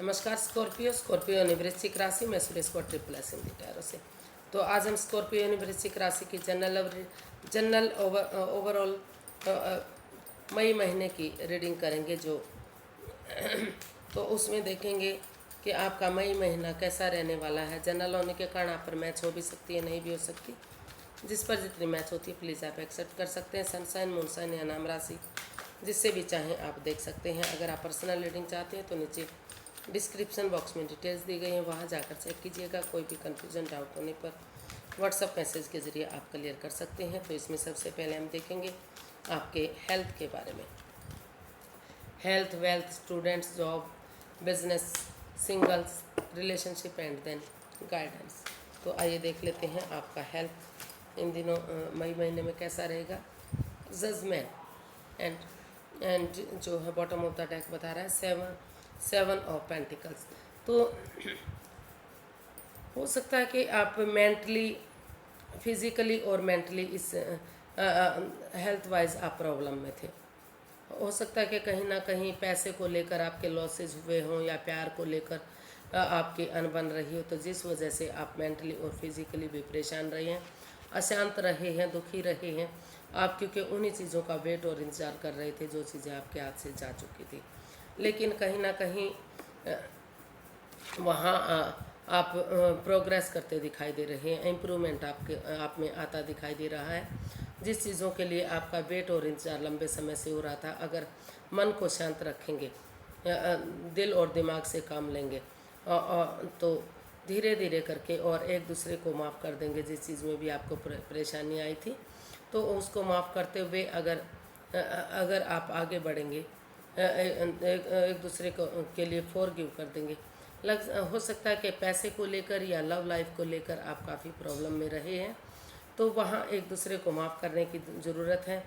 नमस्कार स्कॉर्पियो यानी वृश्चिक राशि में सुरेश को ट्रिपल एस हिंदी टैरो से। तो आज हम स्कॉर्पियो यानी वृश्चिक राशि की जनरल ओवरऑल मई महीने की रीडिंग करेंगे जो तो उसमें देखेंगे कि आपका मई महीना कैसा रहने वाला है। जनरल होने के कारण आप पर मैच हो भी सकती है, नहीं भी हो सकती। जिस पर जितनी मैच होती है प्लीज़ आप एक्सेप्ट कर सकते हैं। सनसाइन, मूनसाइन या नाम राशि जिससे भी चाहें आप देख सकते हैं। अगर आप पर्सनल रीडिंग चाहते हैं तो नीचे डिस्क्रिप्शन बॉक्स में डिटेल्स दी गई हैं, वहाँ जाकर चेक कीजिएगा। कोई भी कन्फ्यूजन डाउट होने पर व्हाट्सएप मैसेज के ज़रिए आप क्लियर कर सकते हैं। तो इसमें सबसे पहले हम देखेंगे आपके हेल्थ के बारे में। Health, wealth, students, job, business, singles, relationship and then guidance. तो आइए देख लेते हैं आपका हेल्थ इन दिनों मई महीने में कैसा रहेगा। जजमेंट एंड जो है बॉटम ऑफ द डेक बता रहा है सेवन ऑफ पेंटिकल्स। तो हो सकता है कि आप मेंटली, फिजिकली और मेंटली इस हेल्थ वाइज आप प्रॉब्लम में थे। हो सकता है कि कहीं ना कहीं पैसे को लेकर आपके लॉसेज हुए हों या प्यार को लेकर आपकी अनबन रही हो, तो जिस वजह से आप मेंटली और फिजिकली भी परेशान रहे हैं, अशांत रहे हैं, दुखी रहे हैं आप, क्योंकि उन्हीं चीज़ों का वेट और इंतजार कर रहे थे जो चीज़ें आपके हाथ से जा चुकी थी। लेकिन कहीं ना कहीं वहाँ आप प्रोग्रेस करते दिखाई दे रहे हैं, इम्प्रूवमेंट आप में आता दिखाई दे रहा है। जिस चीज़ों के लिए आपका वेट और इंतजार लंबे समय से हो रहा था, अगर मन को शांत रखेंगे, दिल और दिमाग से काम लेंगे तो धीरे धीरे करके और एक दूसरे को माफ़ कर देंगे। जिस चीज़ में भी आपको परेशानी आई थी तो उसको माफ़ करते हुए अगर आप आगे बढ़ेंगे, एक दूसरे को के लिए फॉरगिव कर देंगे। हो सकता है कि पैसे को लेकर या लव लाइफ को लेकर आप काफ़ी प्रॉब्लम में रहे हैं, तो वहाँ एक दूसरे को माफ़ करने की ज़रूरत है।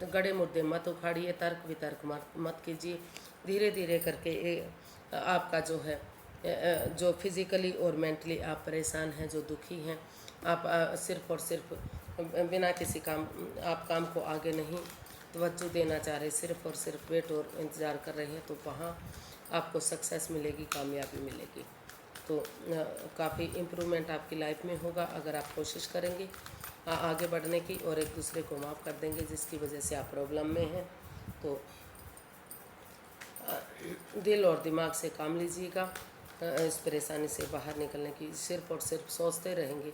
गड़े मुद्दे मत उखाड़िए, तर्क वितर्क मत कीजिए। धीरे धीरे करके आपका जो है जो फिज़िकली और मेंटली आप परेशान हैं, जो दुखी हैं, आप सिर्फ़ और सिर्फ बिना किसी काम को आगे नहीं तवज्जो देना चाह रहे, सिर्फ़ और सिर्फ वेट और इंतज़ार कर रहे हैं, तो वहाँ आपको सक्सेस मिलेगी, कामयाबी मिलेगी। तो काफ़ी इम्प्रूवमेंट आपकी लाइफ में होगा अगर आप कोशिश करेंगे आगे बढ़ने की और एक दूसरे को माफ़ कर देंगे जिसकी वजह से आप प्रॉब्लम में हैं। तो दिल और दिमाग से काम लीजिएगा इस परेशानी से बाहर निकलने की। सिर्फ और सिर्फ सोचते रहेंगे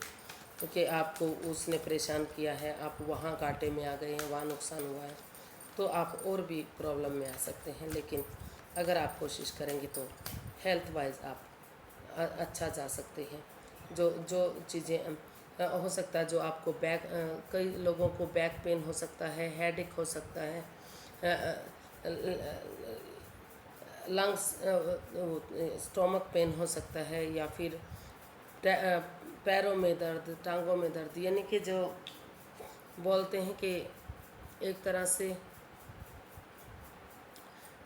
क्योंकि आपको उसने परेशान किया है, आप वहाँ घाटे में आ गए हैं, वहाँ नुकसान हुआ है, तो आप और भी प्रॉब्लम में आ सकते हैं। लेकिन अगर आप कोशिश करेंगे तो हेल्थ वाइज आप अच्छा जा सकते हैं। जो जो चीज़ें हो सकता है, जो आपको कई लोगों को बैक पेन हो सकता है, हेडेक हो सकता है, लंग्स स्टोमक पेन हो सकता है, या फिर पैरों में दर्द, टांगों में दर्द, यानी कि जो बोलते हैं कि एक तरह से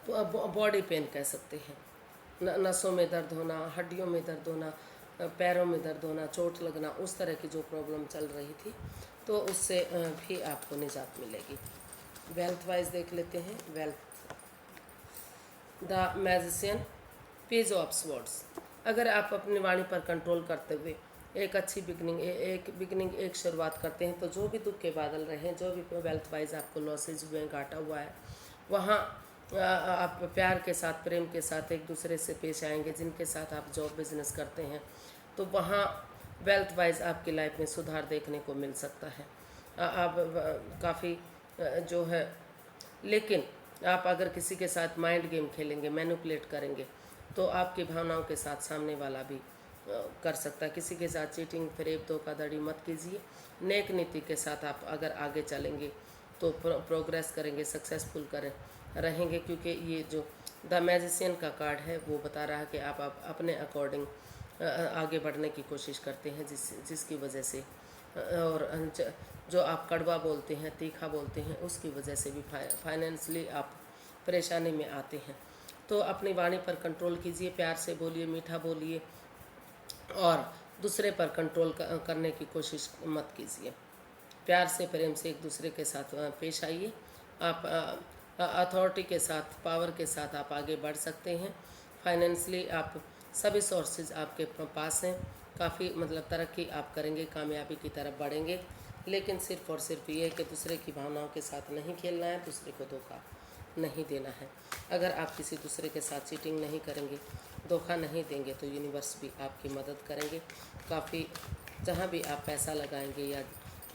बॉडी पेन कह सकते हैं। नसों में दर्द होना, हड्डियों में दर्द होना, पैरों में दर्द होना, चोट लगना, उस तरह की जो प्रॉब्लम चल रही थी तो उससे भी आपको निजात मिलेगी। वेल्थ वाइज देख लेते हैं। Wealth, the magician, page of swords. अगर आप अपनी वाणी पर कंट्रोल करते हुए एक अच्छी एक शुरुआत करते हैं, तो जो भी दुख के बादल रहे हैं, जो भी वेल्थ वाइज आपको लॉसेज हुए, घाटा हुआ है, वहाँ आप प्यार के साथ, प्रेम के साथ एक दूसरे से पेश आएंगे। जिनके साथ आप जॉब बिजनेस करते हैं तो वहाँ वेल्थ वाइज आपकी लाइफ में सुधार देखने को मिल सकता है। आप काफ़ी जो है, लेकिन आप अगर किसी के साथ माइंड गेम खेलेंगे, मैनिपुलेट करेंगे, तो आपकी भावनाओं के साथ सामने वाला भी कर सकता है। किसी के साथ चीटिंग, फरेब, धोखाधड़ी मत कीजिए। नेक नीति के साथ आप अगर आगे चलेंगे तो प्रोग्रेस करेंगे, सक्सेसफुल रहेंगे, क्योंकि ये जो द मैजिशियन का कार्ड है वो बता रहा है कि आप अपने अकॉर्डिंग आगे बढ़ने की कोशिश करते हैं, जिसकी वजह से और जो आप कड़वा बोलते हैं, तीखा बोलते हैं, उसकी वजह से भी फाइनेंशियली आप परेशानी में आते हैं। तो अपनी वाणी पर कंट्रोल कीजिए, प्यार से बोलिए, मीठा बोलिए और दूसरे पर कंट्रोल करने की कोशिश मत कीजिए। प्यार से, प्रेम से एक दूसरे के साथ पेश आइए। आप अथॉरिटी के साथ, पावर के साथ आप आगे बढ़ सकते हैं। फाइनेंशियली आप सभी सोर्सेज आपके पास हैं, काफ़ी मतलब तरक्की आप करेंगे, कामयाबी की तरफ बढ़ेंगे। लेकिन सिर्फ़ और सिर्फ ये कि दूसरे की भावनाओं के साथ नहीं खेलना है, दूसरे को धोखा नहीं देना है। अगर आप किसी दूसरे के साथ चीटिंग नहीं करेंगे, धोखा नहीं देंगे, तो यूनिवर्स भी आपकी मदद करेंगे। काफ़ी जहाँ भी आप पैसा लगाएंगे या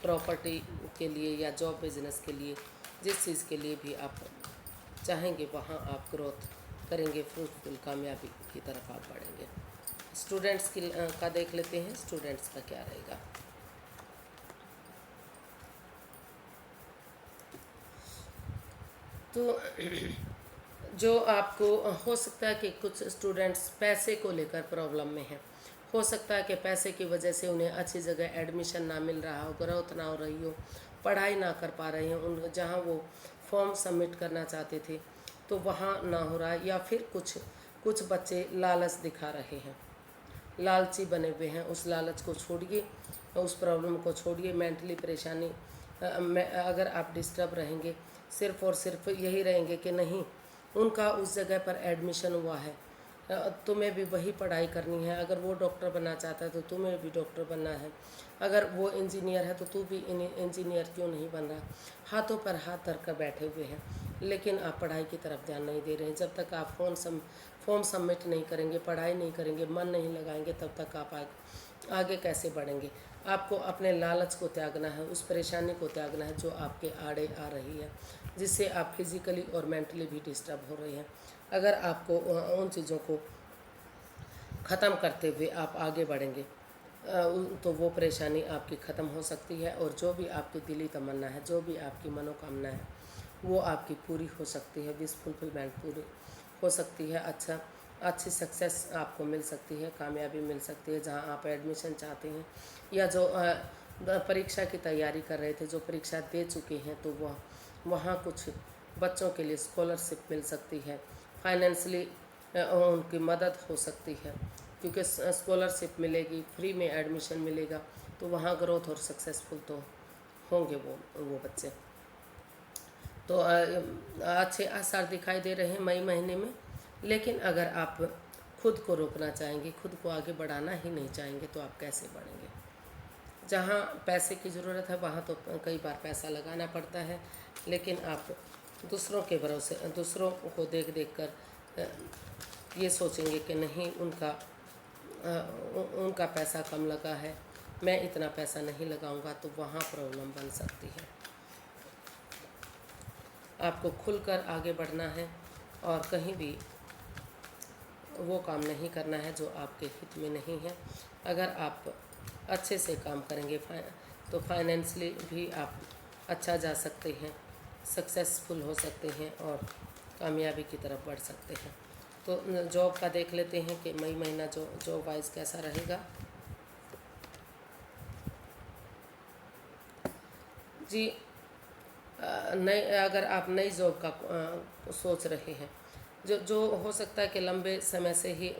प्रॉपर्टी के लिए या जॉब बिजनेस के लिए, जिस चीज़ के लिए भी आप चाहेंगे, वहाँ आप ग्रोथ करेंगे, फ्रूटफुल कामयाबी की तरफ आप बढ़ेंगे। स्टूडेंट्स का देख लेते हैं, स्टूडेंट्स का क्या रहेगा। तो जो आपको हो सकता है कि कुछ स्टूडेंट्स पैसे को लेकर प्रॉब्लम में हैं। हो सकता है कि पैसे की वजह से उन्हें अच्छी जगह एडमिशन ना मिल रहा हो, ग्रोथ ना हो रही हो, पढ़ाई ना कर पा रहे हैं, उन जहाँ वो फॉर्म सबमिट करना चाहते थे तो वहाँ ना हो रहा है, या फिर कुछ कुछ बच्चे लालच दिखा रहे हैं, लालची बने हुए हैं। उस लालच को छोड़िए, उस प्रॉब्लम को छोड़िए। मेंटली परेशानी अगर आप डिस्टर्ब रहेंगे, सिर्फ़ और सिर्फ यही रहेंगे कि नहीं उनका उस जगह पर एडमिशन हुआ है, तुम्हें भी वही पढ़ाई करनी है। अगर वो डॉक्टर बनना चाहता है तो तुम्हें भी डॉक्टर बनना है। अगर वो इंजीनियर है तो तू भी इंजीनियर क्यों नहीं बन रहा। हाथों पर हाथ धर कर बैठे हुए हैं, लेकिन आप पढ़ाई की तरफ ध्यान नहीं दे रहे हैं। जब तक आप फॉर्म सबमिट नहीं करेंगे, पढ़ाई नहीं करेंगे, मन नहीं लगाएंगे, तब तक आप आगे कैसे बढ़ेंगे। आपको अपने लालच को त्यागना है, उस परेशानी को त्यागना है जो आपके आड़े आ रही है, जिससे आप फिज़िकली और मेंटली भी डिस्टर्ब हो रहे हैं। अगर आपको उन चीज़ों को ख़त्म करते हुए आप आगे बढ़ेंगे तो वो परेशानी आपकी ख़त्म हो सकती है, और जो भी आपकी दिली तमन्ना है, जो भी आपकी मनोकामना है, वो आपकी पूरी हो सकती है, विश फुलफिलमेंट पूरी हो सकती है। अच्छी सक्सेस आपको मिल सकती है, कामयाबी मिल सकती है। जहाँ आप एडमिशन चाहते हैं या जो परीक्षा की तैयारी कर रहे थे, जो परीक्षा दे चुके हैं, तो वहाँ कुछ बच्चों के लिए स्कॉलरशिप मिल सकती है, फाइनेंशियली उनकी मदद हो सकती है, क्योंकि स्कॉलरशिप मिलेगी, फ्री में एडमिशन मिलेगा, तो वहाँ ग्रोथ और सक्सेसफुल तो होंगे वो बच्चे। तो अच्छे आसार दिखाई दे रहे हैं मई महीने में। लेकिन अगर आप खुद को रोकना चाहेंगे, खुद को आगे बढ़ाना ही नहीं चाहेंगे, तो आप कैसे बढ़ेंगे। जहाँ पैसे की ज़रूरत है वहाँ तो कई बार पैसा लगाना पड़ता है, लेकिन आप दूसरों के भरोसे, दूसरों को देख देख कर ये सोचेंगे कि नहीं उनका पैसा कम लगा है, मैं इतना पैसा नहीं लगाऊंगा, तो वहाँ प्रॉब्लम बन सकती है। आपको खुलकर आगे बढ़ना है और कहीं भी वो काम नहीं करना है जो आपके हित में नहीं है। अगर आप अच्छे से काम करेंगे तो फाइनेंशियली भी आप अच्छा जा सकते हैं, सक्सेसफुल हो सकते हैं और कामयाबी की तरफ बढ़ सकते हैं। तो जॉब का देख लेते हैं कि मई महीना जॉब वाइज कैसा रहेगा। जी, नई अगर आप नई जॉब का सोच रहे हैं, जो हो सकता है कि लंबे समय से ही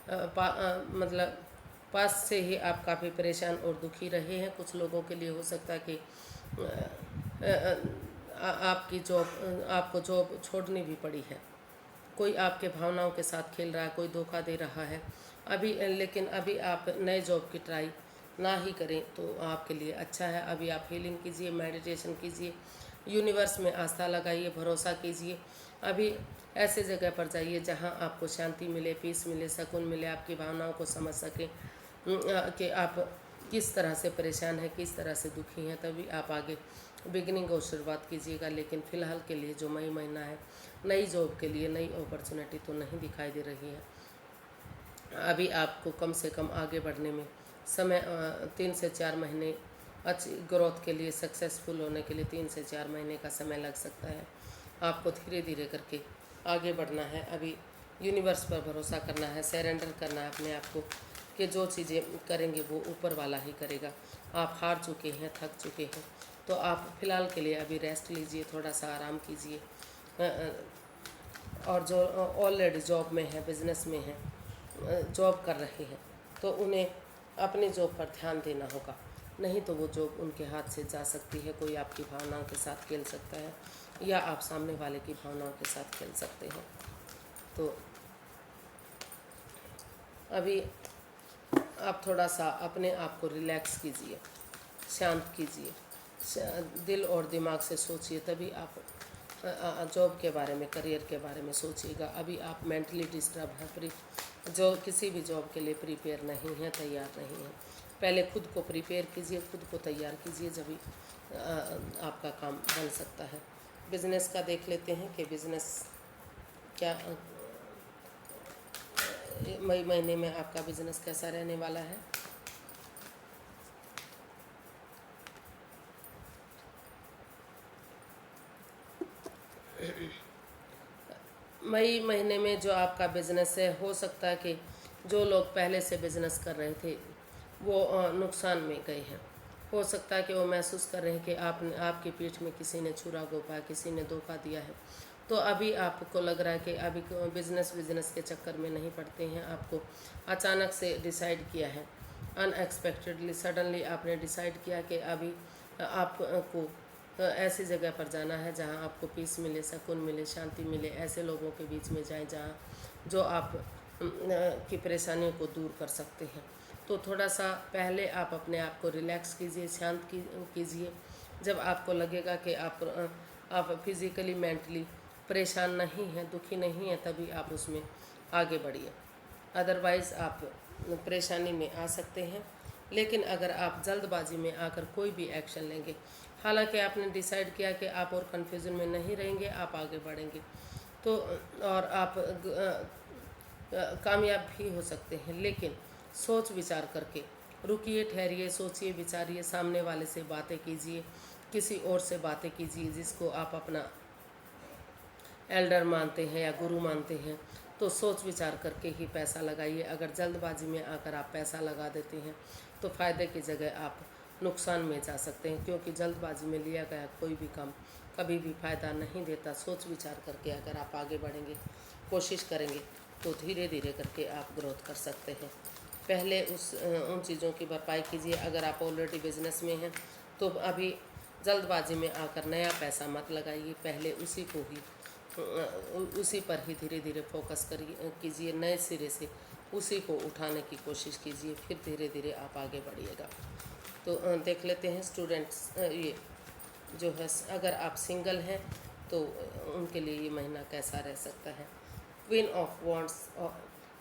मतलब पास से ही आप काफ़ी परेशान और दुखी रहे हैं। कुछ लोगों के लिए हो सकता है कि आपकी जॉब, आपको जॉब छोड़नी भी पड़ी है। कोई आपके भावनाओं के साथ खेल रहा है, कोई धोखा दे रहा है अभी, लेकिन अभी आप नए जॉब की ट्राई ना ही करें तो आपके लिए अच्छा है। अभी आप हीलिंग कीजिए, मेडिटेशन कीजिए, यूनिवर्स में आस्था लगाइए, भरोसा कीजिए। अभी ऐसे जगह पर जाइए जहां आपको शांति मिले, पीस मिले, सुकून मिले, आपकी भावनाओं को समझ सकें कि आप किस तरह से परेशान हैं, किस तरह से दुखी हैं, तभी आप आगे बिगिनिंग और शुरुआत कीजिएगा। लेकिन फ़िलहाल के लिए जो मई महीना है, नई जॉब के लिए नई अपॉर्चुनिटी तो नहीं दिखाई दे रही है। अभी आपको कम से कम आगे बढ़ने में समय 3 से 4 महीने, अच्छी ग्रोथ के लिए, सक्सेसफुल होने के लिए 3 से 4 महीने का समय लग सकता है। आपको धीरे धीरे करके आगे बढ़ना है। अभी यूनिवर्स पर भरोसा करना है, सरेंडर करना है अपने आप को कि जो चीज़ें करेंगे वो ऊपर वाला ही करेगा। आप हार चुके हैं, थक चुके हैं, तो आप फ़िलहाल के लिए अभी रेस्ट लीजिए, थोड़ा सा आराम कीजिए। और जो ऑलरेडी जॉब में है, बिजनेस में है, जॉब कर रहे हैं, तो उन्हें अपनी जॉब पर ध्यान देना होगा, नहीं तो वो जॉब उनके हाथ से जा सकती है। कोई आपकी भावनाओं के साथ खेल सकता है या आप सामने वाले की भावनाओं के साथ खेल सकते हैं। तो अभी आप थोड़ा सा अपने आप को रिलैक्स कीजिए, शांत कीजिए, दिल और दिमाग से सोचिए, तभी आप जॉब के बारे में, करियर के बारे में सोचिएगा। अभी आप मेंटली डिस्टर्ब हैं, जो किसी भी जॉब के लिए प्रिपेयर नहीं हैं, तैयार नहीं हैं। पहले खुद को प्रिपेयर कीजिए, खुद को तैयार कीजिए, जब भी आपका काम बन सकता है। बिज़नेस का देख लेते हैं कि बिज़नेस क्या मई महीने में आपका बिज़नेस कैसा रहने वाला है। मई महीने में जो आपका बिज़नेस है, हो सकता है कि जो लोग पहले से बिज़नेस कर रहे थे वो नुकसान में गए हैं। हो सकता है कि वो महसूस कर रहे हैं कि आपकी पीठ में किसी ने छुरा घोंपा, किसी ने धोखा दिया है। तो अभी आपको लग रहा है कि अभी बिज़नेस के चक्कर में नहीं पड़ते हैं। आपको अचानक से डिसाइड किया है, अनएक्सपेक्टेडली, सडनली आपने डिसाइड किया कि अभी आपको ऐसी जगह पर जाना है जहां आपको पीस मिले, सुकून मिले, शांति मिले। ऐसे लोगों के बीच में जाएं जहां जो आप की परेशानियों को दूर कर सकते हैं। तो थोड़ा सा पहले आप अपने आप को रिलैक्स कीजिए, शांत कीजिए। जब आपको लगेगा कि आप फिज़िकली मेंटली परेशान नहीं हैं, दुखी नहीं हैं, तभी आप उसमें आगे बढ़िए। अदरवाइज़ आप परेशानी में आ सकते हैं। लेकिन अगर आप जल्दबाजी में आकर कोई भी एक्शन लेंगे, हालांकि आपने डिसाइड किया कि आप और कन्फ्यूज़न में नहीं रहेंगे, आप आगे बढ़ेंगे, तो और आप कामयाब भी हो सकते हैं। लेकिन सोच विचार करके रुकिए, ठहरिए, सोचिए, विचारिए, सामने वाले से बातें कीजिए, किसी और से बातें कीजिए जिसको आप अपना एल्डर मानते हैं या गुरु मानते हैं। तो सोच विचार करके ही पैसा लगाइए। अगर जल्दबाजी में आकर आप पैसा लगा देते हैं तो फ़ायदे की जगह आप नुकसान में जा सकते हैं, क्योंकि जल्दबाजी में लिया गया कोई भी काम कभी भी फ़ायदा नहीं देता। सोच विचार करके अगर आप आगे बढ़ेंगे, कोशिश करेंगे, तो धीरे धीरे करके आप ग्रोथ कर सकते हैं। पहले उन चीज़ों की भरपाई कीजिए। अगर आप ऑलरेडी बिजनेस में हैं तो अभी जल्दबाजी में आकर नया पैसा मत लगाइए, पहले उसी पर ही धीरे धीरे फोकस कीजिए, नए सिरे से उसी को उठाने की कोशिश कीजिए, फिर धीरे धीरे आप आगे बढ़िएगा। तो देख लेते हैं स्टूडेंट्स, ये जो है, अगर आप सिंगल हैं तो उनके लिए ये महीना कैसा रह सकता है। क्वीन ऑफ वॉन्ड्स और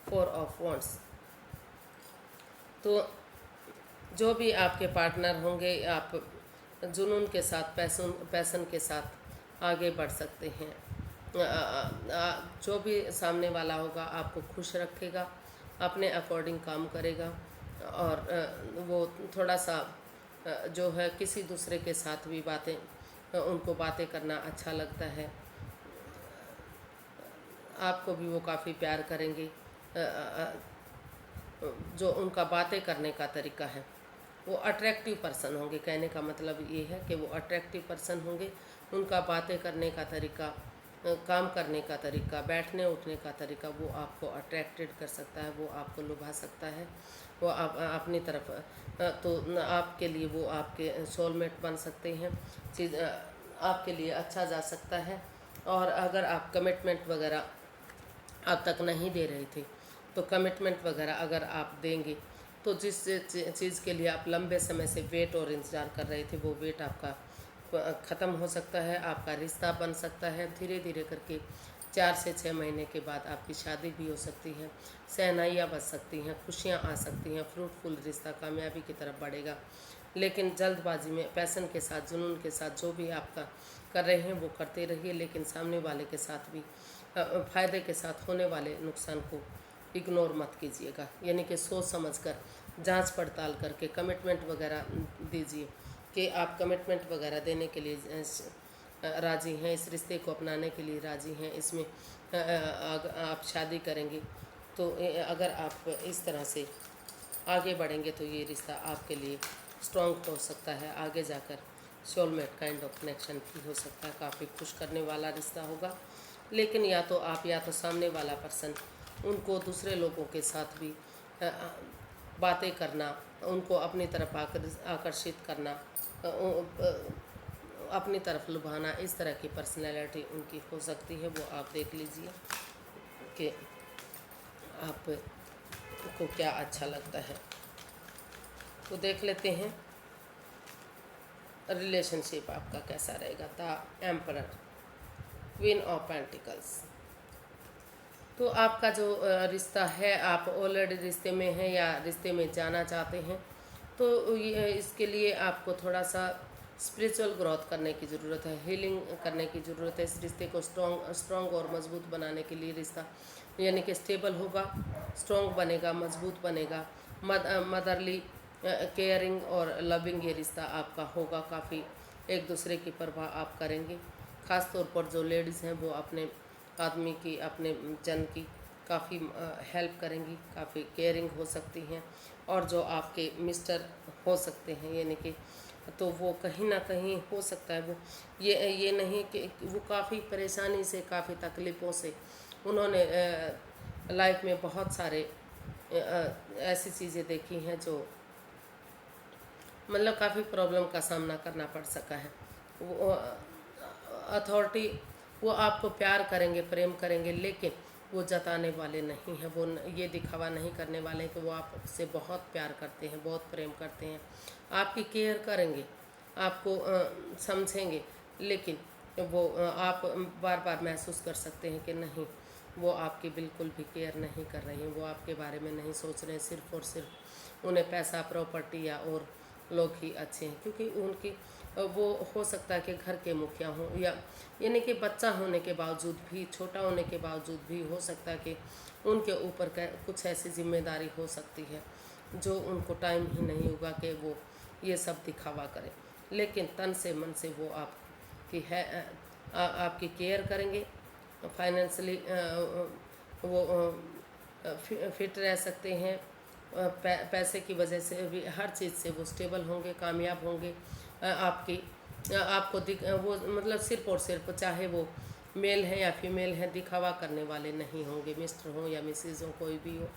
4 ऑफ वॉन्ड्स। तो जो भी आपके पार्टनर होंगे, आप जुनून के साथ, पैसन के साथ आगे बढ़ सकते हैं। जो भी सामने वाला होगा आपको खुश रखेगा, अपने अकॉर्डिंग काम करेगा, और वो थोड़ा सा जो है किसी दूसरे के साथ भी उनको बातें करना अच्छा लगता है। आपको भी वो काफ़ी प्यार करेंगे। जो उनका बातें करने का तरीका है, वो अट्रैक्टिव पर्सन होंगे। कहने का मतलब ये है कि वो अट्रैक्टिव पर्सन होंगे। उनका बातें करने का तरीका, काम करने का तरीका, बैठने उठने का तरीका, वो आपको अट्रैक्टेड कर सकता है, वो आपको लुभा सकता है। वो आप अपनी तरफ, तो आपके लिए वो आपके सोलमेट बन सकते हैं। चीज़ आपके लिए अच्छा जा सकता है। और अगर आप कमिटमेंट वगैरह अब तक नहीं दे रहे थे, तो कमिटमेंट वगैरह अगर आप देंगे तो जिस चीज़ के लिए आप लंबे समय से वेट और इंतज़ार कर रहे थे, वो वेट आपका ख़त्म हो सकता है, आपका रिश्ता बन सकता है। धीरे धीरे करके 4 से 6 महीने के बाद आपकी शादी भी हो सकती है, शहनाइयाँ बज सकती हैं, खुशियाँ आ सकती हैं, फ्रूटफुल रिश्ता कामयाबी की तरफ बढ़ेगा। लेकिन जल्दबाजी में, पैसन के साथ, जुनून के साथ जो भी आपका कर रहे हैं वो करते रहिए, लेकिन सामने वाले के साथ भी फ़ायदे के साथ होने वाले नुकसान को इग्नोर मत कीजिएगा। यानी कि सोच समझकर, जांच पड़ताल करके कमिटमेंट वगैरह दीजिए कि आप कमिटमेंट वगैरह देने के लिए राज़ी हैं, इस रिश्ते को अपनाने के लिए राज़ी हैं, इसमें आप शादी करेंगे। तो अगर आप इस तरह से आगे बढ़ेंगे तो ये रिश्ता आपके लिए स्ट्रॉन्ग हो सकता है। आगे जाकर सोलमेट काइंड ऑफ कनेक्शन भी हो सकता है, काफ़ी खुश करने वाला रिश्ता होगा। लेकिन या तो सामने वाला पर्सन, उनको दूसरे लोगों के साथ भी बातें करना, उनको अपनी तरफ आकर्षित करना, अपनी तरफ लुभाना, इस तरह की पर्सनैलिटी उनकी हो सकती है। वो आप देख लीजिए कि आप को क्या अच्छा लगता है। तो देख लेते हैं रिलेशनशिप आपका कैसा रहेगा। The emperor, queen of pentacles. तो आपका जो रिश्ता है, आप ऑलरेडी रिश्ते में हैं या रिश्ते में जाना चाहते हैं, तो ये इसके लिए आपको थोड़ा सा स्पिरिचुअल ग्रोथ करने की ज़रूरत है, हीलिंग करने की ज़रूरत है। इस रिश्ते को स्ट्रॉन्ग और मजबूत बनाने के लिए रिश्ता यानी कि स्टेबल होगा, स्ट्रॉन्ग बनेगा, मजबूत बनेगा, मदरली केयरिंग और लविंग ये रिश्ता आपका होगा। काफ़ी एक दूसरे की परवाह आप करेंगे। ख़ास तौर पर जो लेडीज़ हैं वो अपने आदमी की, अपने जन की काफ़ी हेल्प करेंगी, काफ़ी केयरिंग हो सकती हैं। और जो आपके मिस्टर हो सकते हैं यानी कि, तो वो कहीं ना कहीं हो सकता है वो ये नहीं कि वो काफ़ी परेशानी से, काफ़ी तकलीफ़ों से उन्होंने लाइफ में बहुत सारे ऐसी चीज़ें देखी हैं जो मतलब काफ़ी प्रॉब्लम का सामना करना पड़ सका है। वो अथॉरिटी वो आपको प्यार करेंगे, प्रेम करेंगे, लेकिन वो जताने वाले नहीं हैं। वो ये दिखावा नहीं करने वाले हैं कि वो आपसे बहुत प्यार करते हैं, बहुत प्रेम करते हैं, आपकी केयर करेंगे, आपको समझेंगे, लेकिन वो आप बार बार महसूस कर सकते हैं कि नहीं, वो आपकी बिल्कुल भी केयर नहीं कर रही हैं, वो आपके बारे में नहीं सोच रहे हैं। सिर्फ और सिर्फ उन्हें पैसा, प्रॉपर्टी या और लोग ही अच्छे हैं, क्योंकि उनकी वो हो सकता है कि घर के मुखिया हों, या यानी कि बच्चा होने के बावजूद भी, छोटा होने के बावजूद भी हो सकता है कि उनके ऊपर कुछ ऐसी जिम्मेदारी हो सकती है जो उनको टाइम ही नहीं होगा कि वो ये सब दिखावा करें। लेकिन तन से मन से वो आपकी है आपकी केयर करेंगे। फाइनेंशियली वो फिट रह सकते हैं। पैसे की वजह से भी हर चीज़ से वो स्टेबल होंगे, कामयाब होंगे। आपको वो मतलब सिर्फ और सिर्फ, चाहे वो मेल है या फीमेल है, दिखावा करने वाले नहीं होंगे। मिस्टर हो या मिसेज हो, कोई भी हो,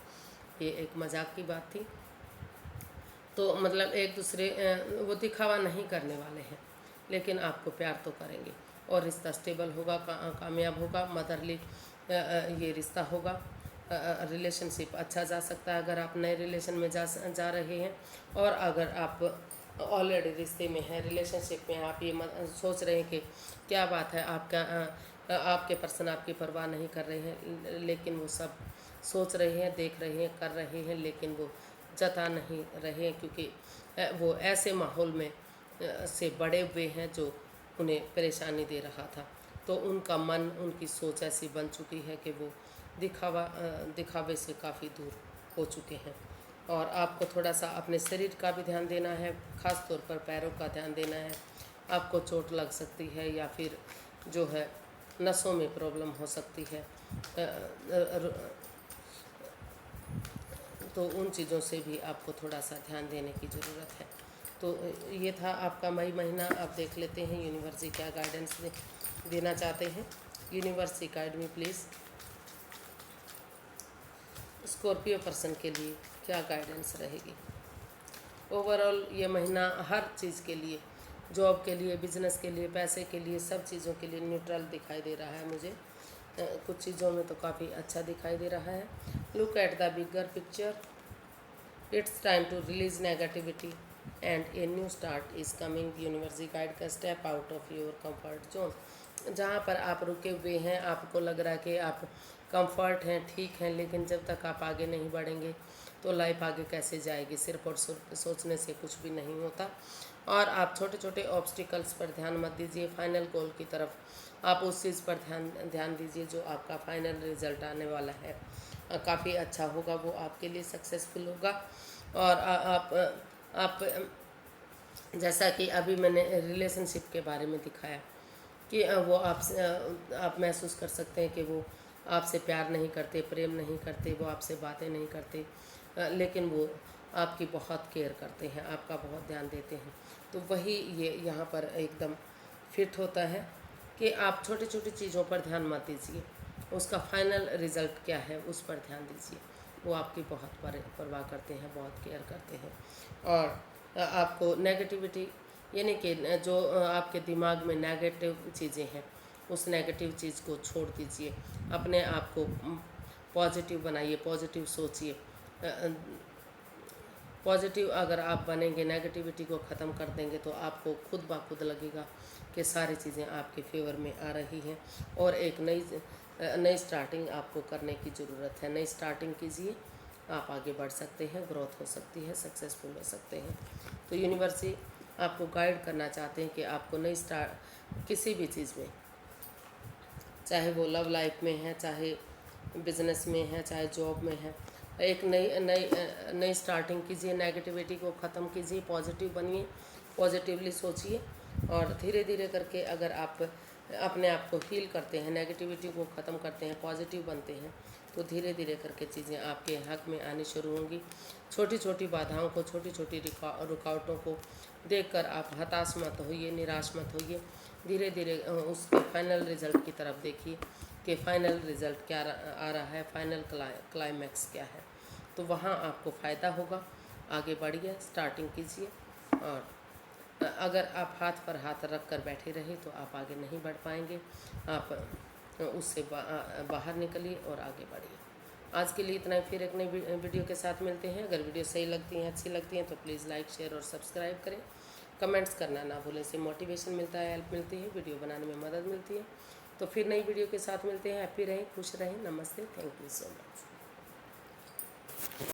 ये एक मजाक की बात थी। तो मतलब एक दूसरे वो दिखावा नहीं करने वाले हैं, लेकिन आपको प्यार तो करेंगे और रिश्ता स्टेबल होगा, कामयाब होगा, मदरली ये रिश्ता होगा। रिलेशनशिप अच्छा जा सकता है अगर आप नए रिलेशन में जा रहे हैं। और अगर आप ऑलरेडी रिश्ते में हैं, रिलेशनशिप में, आप ये सोच रहे हैं कि क्या बात है, आपके पर्सन आपकी परवाह नहीं कर रहे हैं, लेकिन वो सब सोच रहे हैं, देख रहे हैं, कर रहे हैं, लेकिन वो जता नहीं रहे हैं, क्योंकि वो ऐसे माहौल में से बड़े हुए हैं जो उन्हें परेशानी दे रहा था। तो उनका मन, उनकी सोच ऐसी बन चुकी है कि वो दिखावे से काफ़ी दूर हो चुके हैं। और आपको थोड़ा सा अपने शरीर का भी ध्यान देना है, ख़ास तौर पर पैरों का ध्यान देना है। आपको चोट लग सकती है या फिर जो है नसों में प्रॉब्लम हो सकती है, तो उन चीज़ों से भी आपको थोड़ा सा ध्यान देने की ज़रूरत है। तो ये था आपका मई महीना। आप देख लेते हैं यूनिवर्स जी क्या गाइडेंस देना चाहते हैं। Universe ji guide me please. Scorpio person के लिए क्या गाइडेंस रहेगी ओवरऑल ये महीना? हर चीज़ के लिए, जॉब के लिए, बिजनेस के लिए, पैसे के लिए, सब चीज़ों के लिए न्यूट्रल दिखाई दे रहा है मुझे। कुछ चीज़ों में तो काफ़ी अच्छा दिखाई दे रहा है। Look at the bigger picture. It's time to release negativity and a new start is coming. University guide का step out of your comfort zone. जहाँ पर आप रुके हुए हैं, आपको लग रहा है कि आप कंफर्ट हैं, ठीक हैं, लेकिन जब तक आप आगे नहीं बढ़ेंगे तो लाइफ आगे कैसे जाएगी। सिर्फ और सिर्फ सोचने से कुछ भी नहीं होता। और आप छोटे छोटे ऑब्स्टिकल्स पर ध्यान मत दीजिए, फाइनल गोल की तरफ आप उस चीज़ पर ध्यान दीजिए जो आपका फाइनल रिजल्ट आने वाला है। काफ़ी अच्छा होगा, वो आपके लिए सक्सेसफुल होगा। और आप जैसा कि अभी मैंने रिलेशनशिप के बारे में दिखाया कि वो आप महसूस कर सकते हैं कि वो आपसे प्यार नहीं करते, प्रेम नहीं करते, वो आपसे बातें नहीं करते, लेकिन वो आपकी बहुत केयर करते हैं, आपका बहुत ध्यान देते हैं। तो वही ये यहाँ पर एकदम फिट होता है कि आप छोटी छोटी चीज़ों पर ध्यान मत दीजिए, उसका फाइनल रिज़ल्ट क्या है उस पर ध्यान दीजिए। वो आपकी बहुत परवाह करते हैं, बहुत केयर करते हैं। और आपको नेगेटिविटी यानी कि जो आपके दिमाग में नेगेटिव चीज़ें हैं, उस नेगेटिव चीज़ को छोड़ दीजिए, अपने आप को पॉजिटिव बनाइए, पॉजिटिव सोचिए। पॉजिटिव अगर आप बनेंगे, नेगेटिविटी को ख़त्म कर देंगे, तो आपको खुद ब खुद लगेगा कि सारी चीज़ें आपके फेवर में आ रही हैं और एक नई स्टार्टिंग आपको करने की ज़रूरत है। नई स्टार्टिंग कीजिए, आप आगे बढ़ सकते हैं, ग्रोथ हो सकती है, सक्सेसफुल हो सकते हैं। तो यूनिवर्स ही आपको गाइड करना चाहते हैं कि आपको नई स्टार्ट किसी भी चीज़ में, चाहे वो लव लाइफ में है, चाहे बिजनेस में है, चाहे जॉब में है, एक नई स्टार्टिंग कीजिए। नेगेटिविटी को ख़त्म कीजिए, पॉजिटिव बनिए, पॉजिटिवली सोचिए और धीरे धीरे करके अगर आप अपने आप को हील करते हैं, नेगेटिविटी को ख़त्म करते हैं, पॉजिटिव बनते हैं, तो धीरे धीरे करके चीज़ें आपके हक में आनी शुरू होंगी। छोटी छोटी बाधाओं को, छोटी छोटी रुकावटों को देखकर आप हताश मत होइए, निराश मत होइए। धीरे धीरे उसके फाइनल रिज़ल्ट की तरफ देखिए कि फाइनल रिज़ल्ट क्या आ रहा है, फाइनल क्लाइमैक्स क्या है, तो वहाँ आपको फ़ायदा होगा। आगे बढ़िए, स्टार्टिंग कीजिए और अगर आप हाथ पर हाथ रख कर बैठे रहे तो आप आगे नहीं बढ़ पाएंगे। आप उससे बाहर निकलिए और आगे बढ़िए। आज के लिए इतना ही, फिर एक नई वीडियो के साथ मिलते हैं। अगर वीडियो सही लगती हैं, अच्छी लगती हैं तो प्लीज़ लाइक, शेयर और सब्सक्राइब करें। कमेंट्स करना ना भूलें, इससे मोटिवेशन मिलता है, हेल्प मिलती है, वीडियो बनाने में मदद मिलती है। तो फिर नई वीडियो के साथ मिलते हैं। हैप्पी रहें, खुश रहें। नमस्ते, थैंक यू सो मच।